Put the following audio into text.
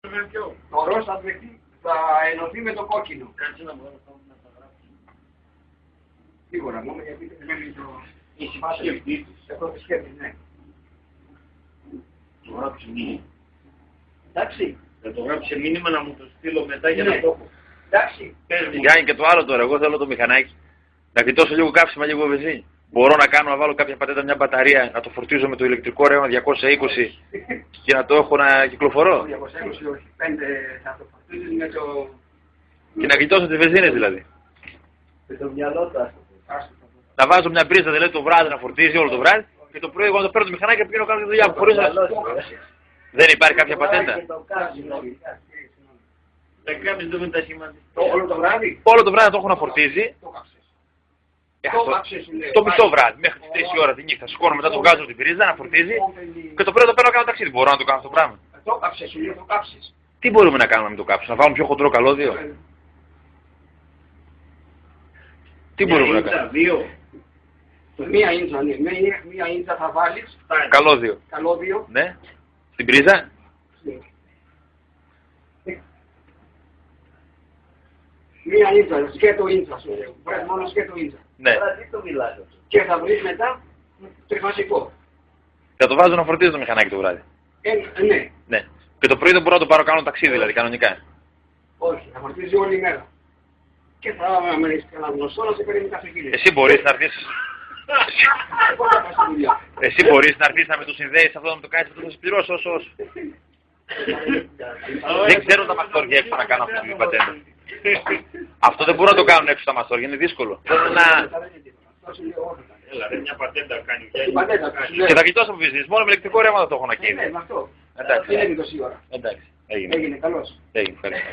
Το ροζ θα ενωθεί με το κόκκινο. Κάτσε να μπορώ να τα γράψω. Σίγουρα μόνο γιατί δεν το... Η σκεφτή της. Εγώ τη σκέφτη, ναι. Το γράψε μήνυμα. Εντάξει. Θα το γράψει μήνυμα να μου το στείλω μετά για να Ναι. το έχω. Εντάξει. Πες μου. Γιάννη και το άλλο τώρα, εγώ θέλω το μηχανάκι. Να κοιτώσω λίγο κάψιμα, λίγο βενζίνη. Μπορώ να κάνω να βάλω κάποια πατέντα, μια μπαταρία, να το φορτίζω με το ηλεκτρικό ρεύμα 220 και να το έχω να κυκλοφορώ. 220 όχι. 5 θα το φορτίζεις με το... Και να κοιτώσω τις βενζίνες δηλαδή. Με το μυαλό του άστο. Να βάζω μια πρίζα δηλαδή το βράδυ να φορτίζει όλο το βράδυ και το πρωί εγώ να το παίρνω το μηχανάκι και πηγαίνω να κάνω τη δουλειά μου. Χωρίς να... Δεν υπάρχει κάποια πατέντα. Τα κάμεις το μετασχηματιστή. Όλο το βράδυ. Όλο το βράδυ να το έχω να φορτίζει. Το κάψες. Το μισό βράδυ, μέχρι τις 3 η ώρα τη νύχτα. Σηκώνω μετά το βγάζω την πρίζα να φορτίζει και το πρωί το παίρνω να κάνω ταξίδι. Μπορώ να το κάνω αυτό το πράγμα. Το κάψες, σου λέει το κάψες. Τι μπορούμε να κάνουμε με το κάψιμο, να βάλουμε πιο χοντρό καλώδιο. Τι μπορούμε να κάνουμε. Δύο. Μία ίντσα, ναι. Μία ίντσα θα βάλεις. Καλώδιο. Καλώδιο. Ναι. Στην πρίζα. Μία ίντσα, σκέτο ίντσα σου λέω. Πρέπει μόνο σκέτο ίντσα. Ναι. Τώρα τι το μιλάτε. Και θα βρεις μετά τριφασικό. Θα το βάζω να φορτίζει το μηχανάκι το βράδυ. Ναι. Ναι. Και το πρωί δεν μπορώ να το πάρω κάνω ταξίδι δηλαδή κανονικά. Όχι, θα φορτίζει όλη μέρα. Και θα μένεις κανένα γνωστό να σε παίρνει κάθε κύριο. Εσύ μπορείς να έρθεις. Εγώ θα πάω στη δουλειά. Εσύ μπορείς να έρθεις να με το συνδέεις αυτό να με το κάνεις αυτό θα σε πληρώσω όσο. Δεν ξέρω τα μαστόρια έξω να κάνω αυτή την πατέντα. Αυτό δεν μπορώ να το κάνουν έξω τα μαστόρια, είναι δύσκολο. Θέλω να... Έλα, ρε, μια πατέντα κάνει. Και θα κοιτώσω από βυζνής, μόνο με ηλεκτρικό ρεύμα θα το έχω να Ναι, καίει. με αυτό. Εντάξει. Δεν είναι τόση ώρα. Εντάξει. Έγινε. Έγινε, καλώς. Έγινε. Ευχαριστώ.